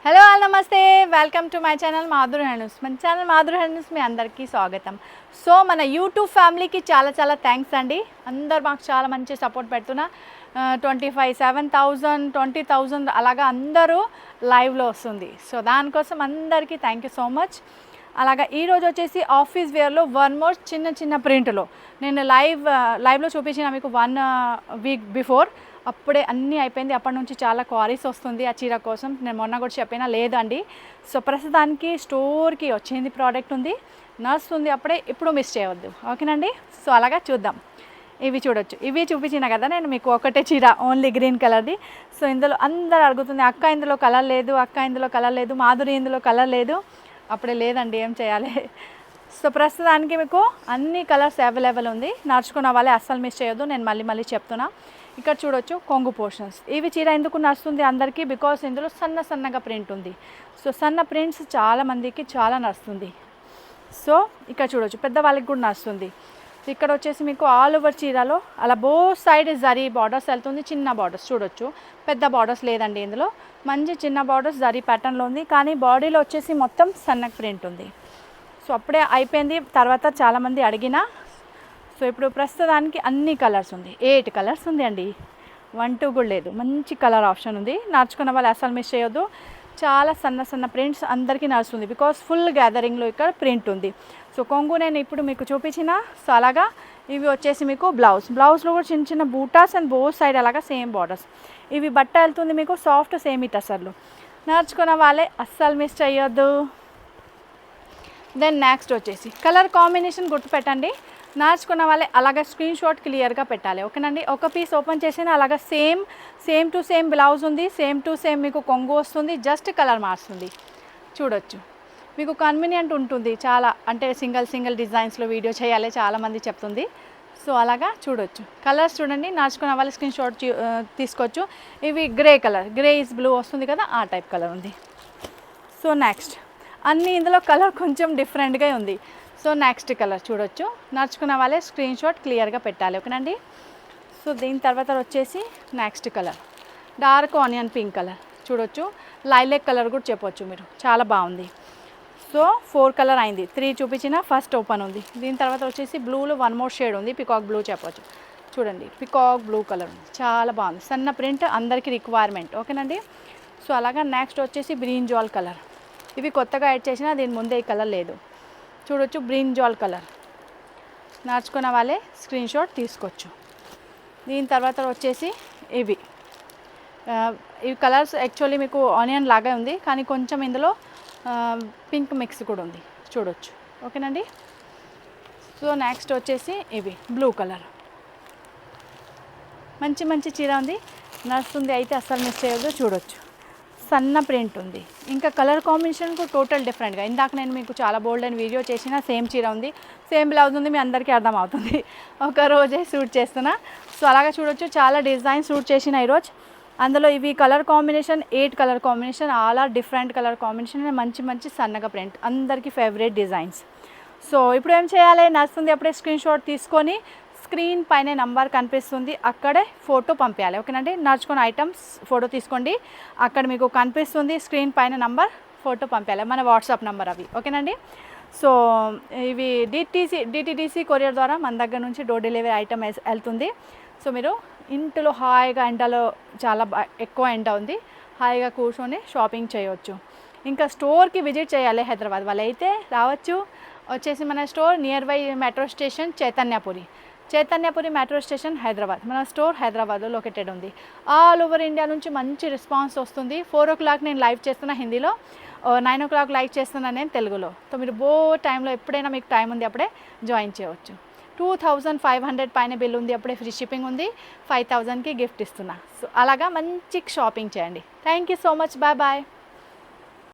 Hello all నమస్తే, welcome to my channel Madhuri handlooms. మన channel Madhuri handlooms మీ అందరికీ స్వాగతం. సో మన యూట్యూబ్ ఫ్యామిలీకి చాలా థ్యాంక్స్ అండి. అందరు మాకు చాలా మంచి సపోర్ట్ పెడుతున్నా. 25, 7,000, 20,000 అలాగా అందరూ లైవ్లో వస్తుంది. సో దానికోసం అందరికీ థ్యాంక్ యూ సో మచ్. అలాగా ఈరోజు వచ్చేసి ఆఫీస్ వేర్లో వన్ మోర్ చిన్న ప్రింట్లో నేను లైవ్లో చూపించిన మీకు 1 వీక్ బిఫోర్. అప్పుడే అన్నీ అయిపోయింది. అప్పటి నుంచి చాలా క్వారీస్ వస్తుంది ఆ చీర కోసం. నేను మొన్న కూడా చెప్పినా లేదండి. సో ప్రస్తుతానికి స్టోర్కి వచ్చింది ప్రోడక్ట్ ఉంది, నడుస్తుంది అప్పుడే. ఇప్పుడు మిస్ చేయవద్దు, ఓకేనండి. సో అలాగా చూద్దాం. ఇవి చూడొచ్చు, ఇవి చూపించిన కదా నేను మీకు ఒకటే చీర ఓన్లీ గ్రీన్ కలర్ది. సో ఇందులో అందరు అడుగుతుంది, అక్క ఇందులో కలర్ లేదు, అక్క ఇందులో కలర్ లేదు, మాధురి ఇందులో కలర్ లేదు. అప్పుడే లేదండి, ఏం చేయాలి. సో ప్రస్తుతానికి మీకు అన్ని కలర్స్ అవైలబుల్ ఉంది. నడుచుకున్న వాళ్ళే అస్సలు మిస్ చేయొద్దు, నేను మళ్ళీ చెప్తున్నా. ఇక్కడ చూడొచ్చు కొంగు పోర్షన్స్. ఇవి చీర ఎందుకు నడుస్తుంది అందరికీ, బికాస్ ఇందులో సన్నగా ప్రింట్ ఉంది. సో సన్న ప్రింట్స్ చాలా మందికి చాలా నడుస్తుంది. సో ఇక్కడ చూడొచ్చు పెద్దవాళ్ళకి కూడా నడుస్తుంది. ఇక్కడ వచ్చేసి మీకు ఆల్ ఓవర్ చీరలో అలా బోత్ సైడ్ జరీ బార్డర్స్ వెళ్తుంది. చిన్న బార్డర్స్ చూడొచ్చు, పెద్ద బార్డర్స్ లేదండి ఇందులో. మంచి చిన్న బార్డర్స్ జరీ ప్యాటర్న్లో ఉంది, కానీ బాడీలో వచ్చేసి మొత్తం సన్నగా ప్రింట్ ఉంది. సో అప్పుడే అయిపోయింది, తర్వాత చాలామంది అడిగినా. సో ఇప్పుడు ప్రస్తుతానికి అన్ని కలర్స్ ఉంది, 8 కలర్స్ ఉంది అండి, 1, 2 కూడా లేదు. మంచి కలర్ ఆప్షన్ ఉంది. నడుచుకున్న వాళ్ళు అసలు మిస్ చేయొద్దు. చాలా సన్న ప్రింట్స్ అందరికీ నడుస్తుంది, బికాస్ ఫుల్ గ్యాదరింగ్లో ఇక్కడ ప్రింట్ ఉంది. సో కొంగు నేను ఇప్పుడు మీకు చూపించిన. సో అలాగా ఇవి వచ్చేసి మీకు బ్లౌజ్లో కూడా చిన్న బూటాస్ అండ్ బోత్ సైడ్ అలాగా సేమ్ బార్డర్స్. ఇవి బట్ట వెళ్తుంది మీకు సాఫ్ట్ సేమీ టసర్లు. నడుచుకున్న వాళ్ళే అస్సలు మిస్ చేయొద్దు. దెన్ నెక్స్ట్ వచ్చేసి కలర్ కాంబినేషన్ గుర్తుపెట్టండి. నడుచుకున్న వాళ్ళే అలాగే స్క్రీన్ షాట్ క్లియర్గా పెట్టాలి, ఓకేనండి. ఒక పీస్ ఓపెన్ చేసిన అలాగా సేమ్ టు సేమ్ బ్లౌజ్ ఉంది, సేమ్ టు సేమ్ మీకు కొంగు వస్తుంది, జస్ట్ కలర్ మారుస్తుంది. చూడొచ్చు, మీకు కన్వీనియంట్ ఉంటుంది చాలా. అంటే సింగిల్ డిజైన్స్లో వీడియో చేయాలి చాలామంది చెప్తుంది. సో అలాగా చూడొచ్చు. కలర్స్ చూడండి, నడుచుకున్న వాళ్ళు స్క్రీన్ షాట్ తీసుకోవచ్చు. ఇవి grey colour, grey is blue వస్తుంది కదా, ఆ టైప్ కలర్ ఉంది. సో నెక్స్ట్ అన్నీ ఇందులో కలర్ కొంచెం డిఫరెంట్గా ఉంది. సో నెక్స్ట్ కలర్ చూడొచ్చు, నడుచుకున్న వాళ్ళే స్క్రీన్ షాట్ క్లియర్గా పెట్టాలి, ఓకేనండి. సో దీని తర్వాత వచ్చేసి next colour dark onion pink colour చూడొచ్చు. లైలాక్ కలర్ కూడా చెప్పొచ్చు మీరు, చాలా బాగుంది. సో 4 కలర్ అయింది, 3 చూపించిన, ఫస్ట్ ఓపెన్ ఉంది. దీని తర్వాత వచ్చేసి బ్లూలో 1 మోర్ షేడ్ ఉంది, పికాక్ బ్లూ చెప్పొచ్చు. చూడండి పికాక్ బ్లూ కలర్ ఉంది, చాలా బాగుంది. సన్న ప్రింట్ అందరికీ రిక్వైర్మెంట్, ఓకేనండి. సో అలాగా నెక్స్ట్ వచ్చేసి బ్రింజాల్ కలర్. ఇవి కొత్తగా యాడ్ చేసినా, దీని ముందే ఈ కలర్ లేదు. చూడొచ్చు బ్రింజాల్ కలర్. నడుచుకున్న వాళ్ళే స్క్రీన్ షాట్ తీసుకోవచ్చు. దీని తర్వాత వచ్చేసి ఇవి కలర్స్ యాక్చువల్లీ మీకు ఆనియన్ లాగా ఉంది, కానీ కొంచెం ఇందులో పింక్ మిక్స్ కూడా ఉంది, చూడొచ్చు, ఓకేనండి. సో నెక్స్ట్ వచ్చేసి ఇవి బ్లూ కలర్. మంచి చీర ఉంది, నడుస్తుంది అయితే అస్సలు మిస్ చేయొద్దు. చూడొచ్చు సన్న ప్రింట్ ఉంది. ఇంకా కలర్ కాంబినేషన్ కూడా టోటల్ డిఫరెంట్గా. ఇందాక నేను మీకు చాలా బోల్డ్ అని వీడియో చేసిన, సేమ్ చీర ఉంది, సేమ్ బ్లౌజ్ ఉంది, మీ అందరికీ అర్థం అవుతుంది. ఒక రోజే షూట్ చేస్తున్నా. సో అలాగా చూడొచ్చు, చాలా డిజైన్ షూట్ చేసిన ఈరోజు. అందులో ఇవి colour combination 8 colour combination, all are different colour combination, మంచి సన్నగా ప్రింట్, అందరికీ ఫేవరెట్ డిజైన్స్. సో ఇప్పుడు ఏం చేయాలి, నడుస్తుంది అప్పుడే స్క్రీన్ షాట్ తీసుకొని స్క్రీన్ పైన నంబర్ కనిపిస్తుంది, అక్కడే ఫోటో పంపించాలి, ఓకేనండి. నడుచుకున్న ఐటమ్స్ ఫోటో తీసుకోండి, అక్కడ మీకు కనిపిస్తుంది స్క్రీన్ పైన నంబర్, ఫోటో పంపించాలి, మన వాట్సాప్ నెంబర్ అవి, ఓకేనండి. సో ఇవి డిటిడిసి కొరియర్ ద్వారా మన దగ్గర నుంచి డోర్ డెలివరీ ఐటమ్ వెళ్తుంది. సో మీరు ఇంట్లో హాయిగా, ఎండలో చాలా ఎక్కువ ఎండ ఉంది, హాయిగా కూర్చొని షాపింగ్ చేయవచ్చు. ఇంకా స్టోర్కి విజిట్ చేయాలి హైదరాబాద్ వాళ్ళు అయితే రావచ్చు. వచ్చేసి మన store near by metro station Chaitanyapuri metro station Hyderabad. మన స్టోర్ హైదరాబాద్లో లొకేటెడ్ ఉంది. ఆల్ ఓవర్ ఇండియా నుంచి మంచి రెస్పాన్స్ వస్తుంది. 4 o'clock నేను లైవ్ చేస్తున్నా హిందీలో, 9 o'clock లైవ్ చేస్తున్నా నేను తెలుగులో. సో మీరు టైంలో ఎప్పుడైనా మీకు టైం ఉంది అప్పుడే జాయిన్ చేయవచ్చు. 2,500 పైన బిల్ ఉంది, అప్పుడే ఫ్రీ షిప్పింగ్ ఉంది, 5,000కి గిఫ్ట్ ఇస్తున్నా. సో అలాగా మంచి షాపింగ్ చేయండి. Thank you so much, bye.